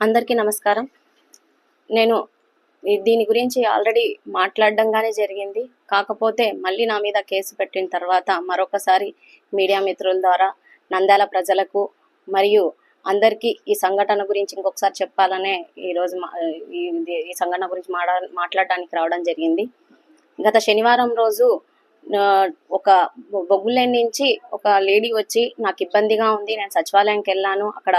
అందరికీ నమస్కారం. నేను దీని గురించి ఆల్రెడీ మాట్లాడడంగానే జరిగింది. కాకపోతే మళ్ళీ నా మీద కేసు పెట్టిన తర్వాత మరొకసారి మీడియా మిత్రుల ద్వారా నంద్యాల ప్రజలకు మరియు అందరికీ ఈ సంఘటన గురించి ఇంకొకసారి చెప్పాలనే ఈరోజు ఈ సంఘటన గురించి మాట్లాడడానికి రావడం జరిగింది. గత శనివారం రోజు ఒక బొగ్గులేని నుంచి ఒక లేడీ వచ్చి నాకు ఇబ్బందిగా ఉంది, నేను సచివాలయంకి వెళ్ళాను, అక్కడ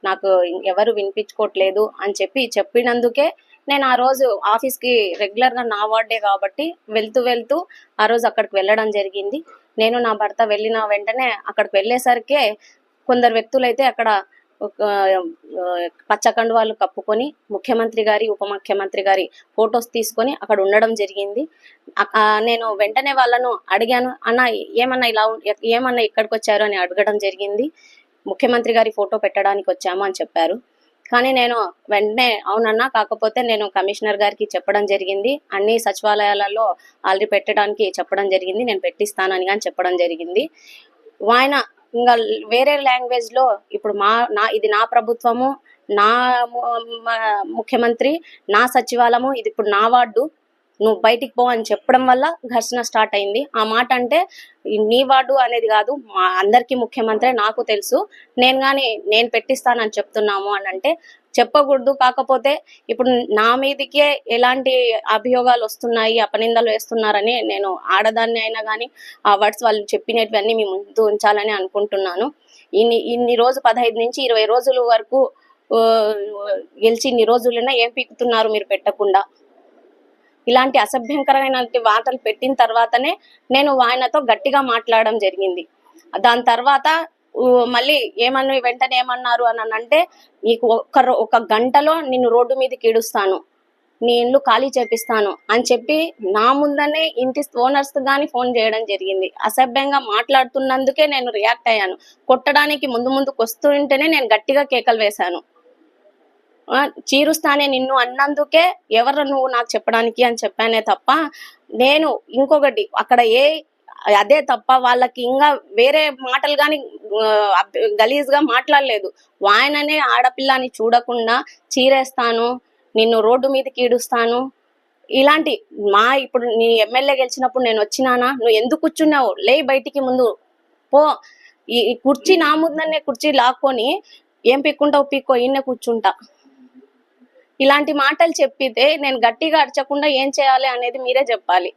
నాకు ఎవరు వినిపించుకోవట్లేదు అని చెప్పినందుకే నేను ఆ రోజు ఆఫీస్కి రెగ్యులర్గా నా వార్డే కాబట్టి వెళ్తూ ఆ రోజు అక్కడికి వెళ్ళడం జరిగింది. నేను నా భర్త వెళ్ళిన వెంటనే అక్కడికి వెళ్ళేసరికే కొందరు వ్యక్తులైతే అక్కడ పచ్చ కండువాలు కప్పుకొని ముఖ్యమంత్రి గారి ఉప ముఖ్యమంత్రి గారి ఫొటోస్ తీసుకొని అక్కడ ఉండడం జరిగింది. నేను వెంటనే వాళ్ళను అడిగాను, అన్న ఏమన్నా ఇక్కడికి వచ్చారు అని అడగడం జరిగింది. ముఖ్యమంత్రి గారి ఫోటో పెట్టడానికి వచ్చాము అని చెప్పారు. కానీ నేను వెంటనే అవునన్నా, కాకపోతే నేను కమిషనర్ గారికి చెప్పడం జరిగింది, అన్ని సచివాలయాలలో ఆల్రెడీ పెట్టడానికి చెప్పడం జరిగింది, నేను పెట్టిస్తానని కానీ చెప్పడం జరిగింది. ఆయన ఇంకా వేరే లాంగ్వేజ్ లో ఇప్పుడు ఇది నా ప్రభుత్వము, నా ముఖ్యమంత్రి, నా సచివాలయము, ఇది ఇప్పుడు నా వార్డు, నువ్వు బయటికి పో అని చెప్పడం వల్ల ఘర్షణ స్టార్ట్ అయింది. ఆ మాట అంటే నీ వార్డు అనేది కాదు, మా అందరికీ ముఖ్యమంత్రి, నాకు తెలుసు, నేను పెట్టిస్తానని చెప్తున్నాము అని అంటే చెప్పకూడదు. కాకపోతే ఇప్పుడు నా మీదకే ఎలాంటి అభియోగాలు వస్తున్నాయి, అపనిందలు వేస్తున్నారని నేను ఆడదాన్ని అయినా కానీ ఆ వర్డ్స్ వాళ్ళు చెప్పినటువన్నీ మీ ముందు ఉంచాలని అనుకుంటున్నాను. ఇన్ని రోజు 15 నుంచి 20 రోజుల వరకు గెలిచి ఇన్ని రోజులైనా ఏం పీకుతున్నారు మీరు పెట్టకుండా? ఇలాంటి అసభ్యంకరమైన వార్తలు పెట్టిన తర్వాతనే నేను ఆయనతో గట్టిగా మాట్లాడడం జరిగింది. దాని తర్వాత మళ్ళీ వెంటనే ఏమన్నారు అని అంటే, నీకు ఒక గంటలో నిన్ను రోడ్డు మీదకి ఈడుస్తాను, నీ ఇల్లు ఖాళీ చేపిస్తాను అని చెప్పి నా ముందనే ఇంటి ఓనర్స్ గాని ఫోన్ చేయడం జరిగింది. అసభ్యంగా మాట్లాడుతున్నందుకే నేను రియాక్ట్ అయ్యాను. కొట్టడానికి ముందుకు వస్తుంటేనే నేను గట్టిగా కేకలు వేశాను. చీరుస్తానే నిన్ను అన్నందుకే ఎవరు నువ్వు నాకు చెప్పడానికి అని చెప్పానే తప్ప, నేను ఇంకొకటి అక్కడ అదే తప్ప వాళ్ళకి ఇంకా వేరే మాటలు కానీ గలీజ్గా మాట్లాడలేదు. ఆయననే ఆడపిల్లని చూడకుండా చీరేస్తాను, నిన్ను రోడ్డు మీదకి ఈడుస్తాను, ఇలాంటి ఇప్పుడు నీ ఎమ్మెల్యే గెలిచినప్పుడు నేను వచ్చినానా, నువ్వు ఎందుకు కూర్చున్నావు, లే బయటికి ముందు పో, ఈ కుర్చీ నా ముందనే కుర్చీ లాక్కొని ఏం పీక్కుంటావు పీక్కో, ఈయనే కూర్చుంటా, ఇలాంటి మాటలు చెప్పితే నేను గట్టిగా అరచకుండా ఏం చేయాలి అనేది మీరే చెప్పాలి.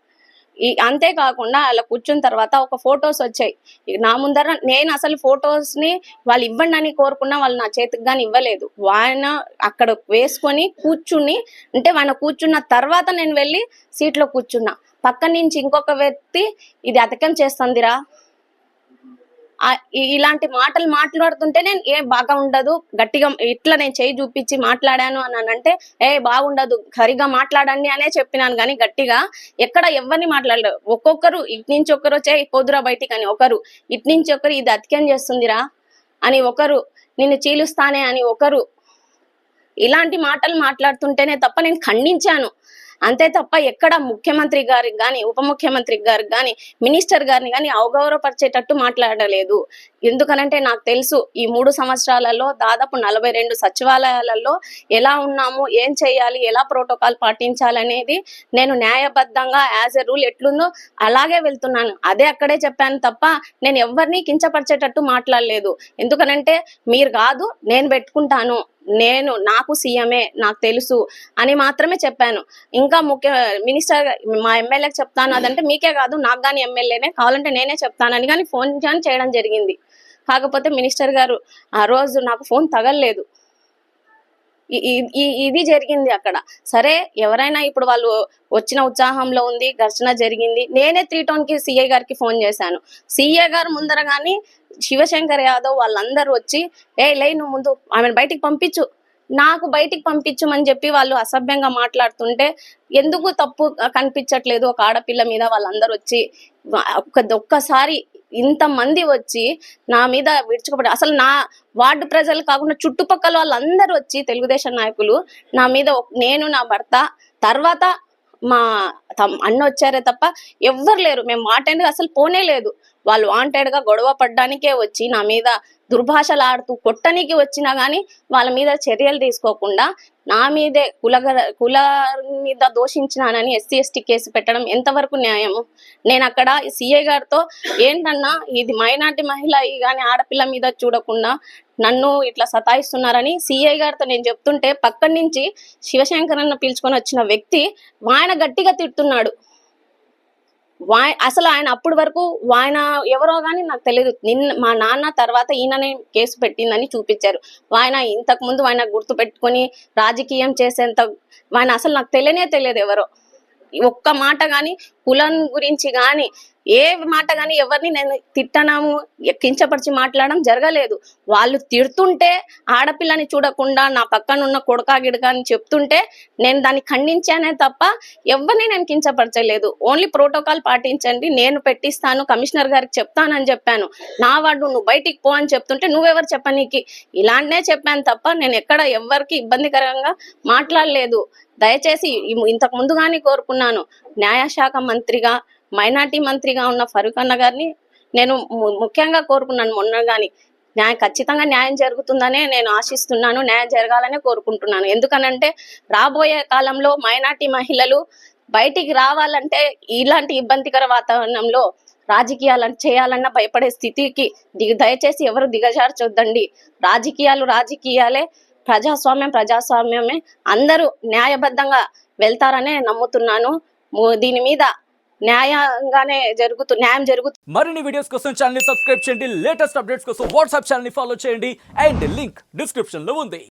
అంతేకాకుండా అలా కూర్చున్న తర్వాత ఒక ఫొటోస్ వచ్చాయి నా ముందర. నేను అసలు ఫొటోస్ ని వాళ్ళు ఇవ్వండి అని కోరుకున్నా వాళ్ళు నా చేతికి కానీ ఇవ్వలేదు. ఆయన అక్కడ వేసుకొని కూర్చుని అంటే ఆయన కూర్చున్న తర్వాత నేను వెళ్ళి సీట్లో కూర్చున్నా. పక్క నుంచి ఇంకొక వ్యక్తి ఇది అతకం చేస్తుందిరా, ఇలాంటి మాటలు మాట్లాడుతుంటే నేను బాగా ఉండదు, గట్టిగా ఇట్లా నేను చేయి చూపించి మాట్లాడాను అని అంటే బాగుండదు, సరిగా మాట్లాడండి అనే చెప్పినాను. కానీ గట్టిగా ఎక్కడ ఎవరిని మాట్లాడలేదు. ఒక్కొక్కరు ఇటు నుంచి ఒకరు వచ్చే పొద్దురా బయటికి అని ఒకరు, ఇటు నుంచి ఒకరు ఇది అతికేం చేస్తుందిరా అని ఒకరు, నిన్ను చీలుస్తానే అని ఒకరు, ఇలాంటి మాటలు మాట్లాడుతుంటేనే తప్ప నేను ఖండించాను. అంతే తప్ప ఎక్కడ ముఖ్యమంత్రి గారికి కానీ ఉప ముఖ్యమంత్రి గారికి కానీ మినిస్టర్ గారిని కానీ అవగౌరవపరిచేటట్టు మాట్లాడలేదు. ఎందుకనంటే నాకు తెలుసు ఈ 3 సంవత్సరాలలో దాదాపు 42 సచివాలయాలలో ఎలా ఉన్నాము, ఏం చేయాలి, ఎలా ప్రోటోకాల్ పాటించాలనేది నేను న్యాయబద్ధంగా యాజ్ ఎ రూల్ ఎట్లుందో అలాగే వెళ్తున్నాను. అదే అక్కడే చెప్పాను తప్ప నేను ఎవరిని కించపరిచేటట్టు మాట్లాడలేదు. ఎందుకనంటే మీరు కాదు నేను పెట్టుకుంటాను, నాకు సీఎంఏ నాకు తెలుసు అని మాత్రమే చెప్పాను. ఇంకా మినిస్టర్ మా ఎమ్మెల్యేకి చెప్తాను అదంటే మీకే కాదు నాకు కానీ ఎమ్మెల్యేనే కావాలంటే నేనే చెప్తానని కానీ ఫోన్ చేయడం జరిగింది. కాకపోతే మినిస్టర్ గారు ఆ రోజు నాకు ఫోన్ తగలలేదు. ఇది జరిగింది అక్కడ. సరే ఎవరైనా ఇప్పుడు వాళ్ళు వచ్చిన ఉత్సాహంలో ఉంది, ఘర్షణ జరిగింది, నేనే 3 టౌన్ కి సిఐ గారికి ఫోన్ చేశాను. సిఐ గారు ముందర కానీ శివశంకర్ యాదవ్ వాళ్ళందరూ వచ్చి లే నువ్వు ముందు ఆమెను బయటికి పంపించు, నాకు బయటికి పంపించమని చెప్పి వాళ్ళు అసభ్యంగా మాట్లాడుతుంటే ఎందుకు తప్పు కనిపించట్లేదు ఒక ఆడపిల్ల మీద? వాళ్ళందరూ వచ్చి ఒక్కసారి ఇంతమంది వచ్చి నా మీద విడుచుకోబడి, అసలు నా వార్డు ప్రజలు కాకుండా చుట్టుపక్కల వాళ్ళందరూ వచ్చి తెలుగుదేశం నాయకులు నా మీద, నేను నా భర్త తర్వాత మా అన్న వచ్చారే తప్ప ఎవ్వరు లేరు. మేము వాంటెడ్ అసలు పోనే లేదు. వాళ్ళు వాంటెడ్ గా గొడవ పడ్డానికే వచ్చి నా మీద దుర్భాషలాడుతూ కొట్టనికి వచ్చినా కానీ వాళ్ళ మీద చర్యలు తీసుకోకుండా నా మీదే కుల మీద దోషించినానని ఎస్సీ ఎస్టీ కేసు పెట్టడం ఎంతవరకు న్యాయము? నేను అక్కడ సిఐ గారితో ఏంటన్నా ఇది మైనార్టీ మహిళ కానీ ఆడపిల్ల మీద చూడకుండా నన్ను ఇట్లా సతాయిస్తున్నారని సిఐ గారితో నేను చెప్తుంటే పక్కన నుంచి శివశంకరన్న పిలుచుకొని వచ్చిన వ్యక్తి ఆయన గట్టిగా తిడుతున్నాడు. అసలు ఆయన అప్పటి వరకు ఆయన ఎవరో కానీ నాకు తెలియదు. మా నాన్న తర్వాత ఈయననే కేసు పెట్టిందని చూపించారు. ఆయన ఇంతకు ముందు ఆయన గుర్తు పెట్టుకొని రాజకీయం చేసేంత ఆయన అసలు నాకు తెలియదు ఎవరో. ఒక్క మాట కానీ కులం గురించి కానీ ఏ మాట కానీ ఎవరిని నేను తిట్టనాము కించపరిచి మాట్లాడడం జరగలేదు. వాళ్ళు తిడుతుంటే ఆడపిల్లని చూడకుండా నా పక్కన ఉన్న కొడకా గిడక అని చెప్తుంటే నేను దాన్ని ఖండించానే తప్ప ఎవరిని నేను కించపరచలేదు. ఓన్లీ ప్రోటోకాల్ పాటించండి, నేను పెట్టిస్తాను, కమిషనర్ గారికి చెప్తానని చెప్పాను. నా వాడు నువ్వు బయటికి పో అని చెప్తుంటే నువ్వెవరు చెప్పనీకి ఇలాంటినే చెప్పాను తప్ప నేను ఎక్కడ ఎవరికి ఇబ్బందికరంగా మాట్లాడలేదు. దయచేసి ఇంతకు ముందు కానీ కోరుకున్నాను, న్యాయశాఖ మంత్రిగా మైనార్టీ మంత్రిగా ఉన్న ఫరూక్ అన్న గారిని నేను ముఖ్యంగా కోరుకున్నాను మొన్న కానీ. ఖచ్చితంగా న్యాయం జరుగుతుందనే నేను ఆశిస్తున్నాను, న్యాయం జరగాలనే కోరుకుంటున్నాను. ఎందుకనంటే రాబోయే కాలంలో మైనార్టీ మహిళలు బయటికి రావాలంటే ఇలాంటి ఇబ్బందికర వాతావరణంలో రాజకీయాలను చేయాలన్నా భయపడే స్థితికి దయచేసి ఎవరు దిగజార్చొద్దండి. రాజకీయాలే, ప్రజాస్వామ్యమే, అందరూ న్యాయబద్ధంగా వెళ్తారనే నమ్ముతున్నాను. దీని మీద న్యాయం జరుగుతుంది. మరిన్ని వీడియోస్ కోసం ఛానల్ ని సబ్స్క్రైబ్ చేయండి. లేటెస్ట్ అప్డేట్స్ కోసం వాట్సాప్ ఛానల్ ని ఫాలో చేయండి. అండ్ లింక్ డిస్క్రిప్షన్ లో ఉంది.